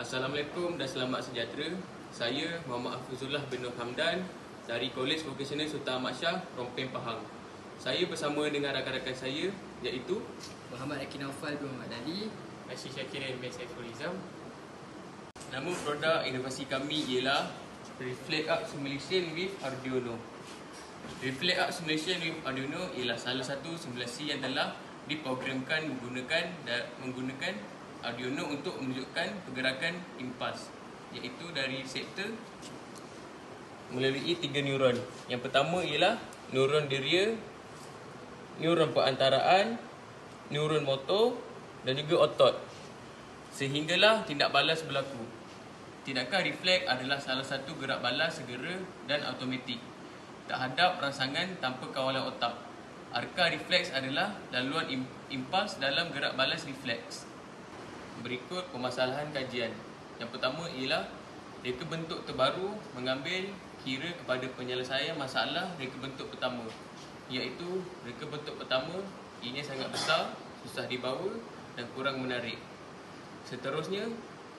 Assalamualaikum dan selamat sejahtera. Saya Muhammad Hafizullah bin Nur Hamdan dari Kolej Vokasional Sultan Ahmad Shah, Rompeng, Pahang. Saya bersama dengan rakan-rakan saya iaitu Muhammad Aki Naufal bin Muhammad Ali, Asyik Syakirin bin Saiful Izam. nama produk inovasi kami ialah Reflect Up Simulation with Arduino. Reflect Up Simulation with Arduino ialah salah satu simulasi yang telah diprogramkan menggunakan Arduino untuk menunjukkan pergerakan impuls, iaitu dari reseptor melalui 3 neuron. Yang pertama ialah neuron deria, neuron perantaraan, neuron motor dan juga otot, sehinggalah tindak balas berlaku. Tindakan refleks adalah salah satu gerak balas segera dan automatik terhadap rangsangan tanpa kawalan otak. Arka refleks adalah laluan impuls dalam gerak balas refleks. Berikut permasalahan kajian. Yang pertama ialah reka bentuk terbaru mengambil kira kepada penyelesaian masalah reka bentuk pertama, iaitu reka bentuk pertama ini sangat besar, susah dibawa dan kurang menarik. Seterusnya,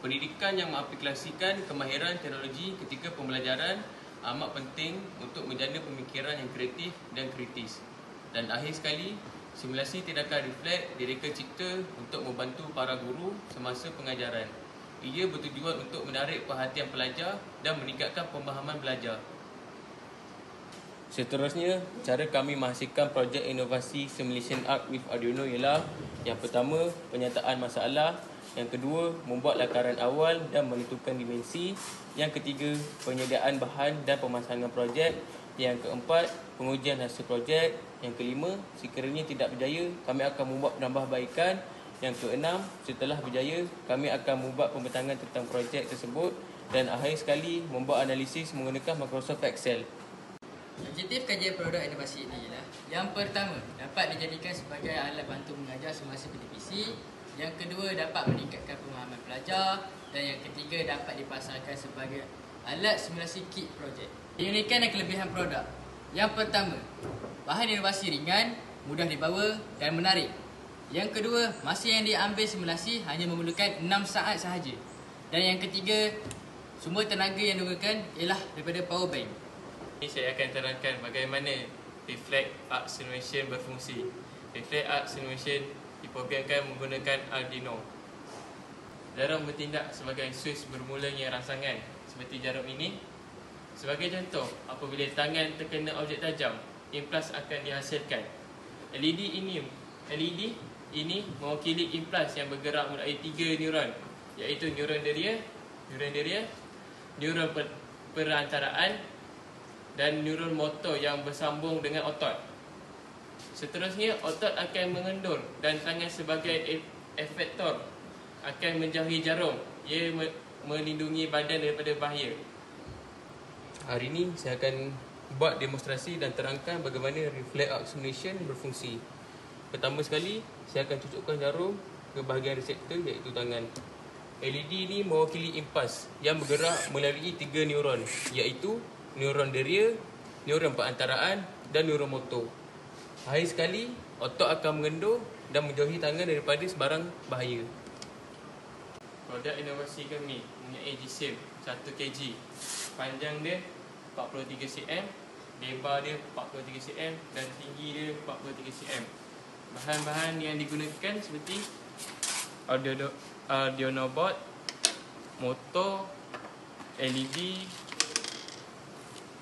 pendidikan yang mengaplikasikan kemahiran teknologi ketika pembelajaran amat penting untuk menjana pemikiran yang kreatif dan kritis. Dan akhir sekali, simulasi tindakan refleks direka cipta untuk membantu para guru semasa pengajaran. Ia bertujuan untuk menarik perhatian pelajar dan meningkatkan pemahaman belajar. Seterusnya, cara kami menghasilkan projek inovasi Simulation Arc with Arduino ialah: yang pertama, penyataan masalah; yang kedua, membuat lakaran awal dan menentukan dimensi; yang ketiga, penyediaan bahan dan pemasangan projek; yang keempat, pengujian hasil projek; yang kelima, sekiranya tidak berjaya, kami akan membuat penambahbaikan; yang keenam, setelah berjaya, kami akan membuat pembentangan tentang projek tersebut; dan akhir sekali, membuat analisis menggunakan Microsoft Excel. objektif kajian produk inovasi ini ialah: yang pertama, dapat dijadikan sebagai alat bantu mengajar semasa PTPC; yang kedua, dapat meningkatkan pemahaman pelajar; dan yang ketiga, dapat dipasarkan sebagai alat simulasi kit projek. Keunikan dan kelebihan produk: yang pertama, bahan inovasi ringan, mudah dibawa dan menarik. Yang kedua, masa yang diambil simulasi hanya memerlukan 6 saat sahaja. Dan yang ketiga, sumber tenaga yang digunakan ialah daripada power bank. Ini saya akan terangkan bagaimana Reflect Arc Simulation berfungsi. Reflect Arc Simulation diprogramkan menggunakan Arduino. Jarum bertindak sebagai switch bermulanya rangsangan seperti jarum ini. Sebagai contoh, apabila tangan terkena objek tajam, impuls akan dihasilkan. LED ini mewakili impuls yang bergerak melalui 3 neuron, iaitu neuron deria, neuron perantaraan dan neuron motor yang bersambung dengan otot. Seterusnya, otot akan mengendur dan tangan sebagai efektor akan menjauhi jarum. Ia melindungi badan daripada bahaya. Hari ini saya akan buat demonstrasi dan terangkan bagaimana Reflect Arc Simulation berfungsi. Pertama sekali, saya akan cucukkan jarum ke bahagian reseptor, iaitu tangan. LED ini mewakili impuls yang bergerak melalui 3 neuron, iaitu neuron deria, neuron perantaraan dan neuron motor. Akhir sekali, otot akan mengendur dan menjauhi tangan daripada sebarang bahaya. Produk inovasi kami mempunyai G-Shape 1 kg. Panjang dia 43 cm, lebar dia 43 cm dan tinggi dia 43 cm. Bahan-bahan yang digunakan seperti Arduino board, motor, LED,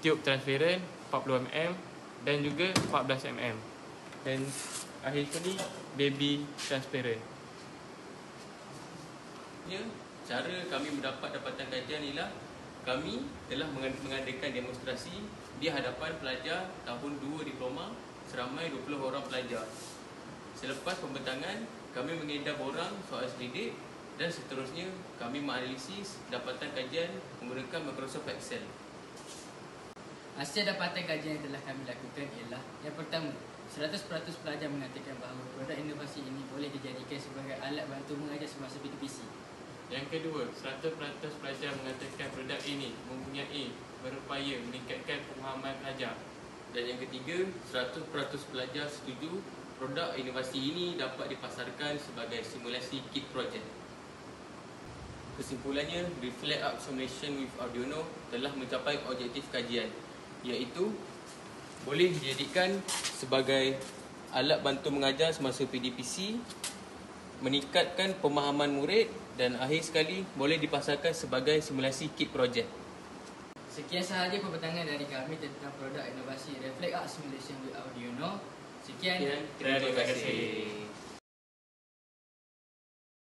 tube transparent 40 mm dan juga 14 mm. Dan akhir sekali, baby transparent. Cara kami mendapat dapatan kajian ialah kami telah mengadakan demonstrasi di hadapan pelajar tahun 2 diploma seramai 20 orang pelajar. Selepas pembentangan, kami mengedar borang soal selidik dan seterusnya kami menganalisis dapatan kajian menggunakan Microsoft Excel. Hasil dapatan kajian yang telah kami lakukan ialah: yang pertama, 100% pelajar mengatakan bahawa produk inovasi ini boleh dijadikan sebagai alat bantu mengajar semasa PTPC. Yang kedua, 100% pelajar mengatakan produk ini mempunyai berupaya meningkatkan pemahaman pelajar. Dan yang ketiga, 100% pelajar setuju produk inovasi ini dapat dipasarkan sebagai simulasi kit projek. Kesimpulannya, Reflect Art Simulation with Arduino telah mencapai objektif kajian, iaitu boleh dijadikan sebagai alat bantu mengajar semasa PDPC, meningkatkan pemahaman murid dan akhir sekali boleh dipasarkan sebagai simulasi kit projek. Sekian sahaja pembentangan dari kami tentang produk inovasi Reflect Art Simulation with Arduino. Sekian, Terima kasih.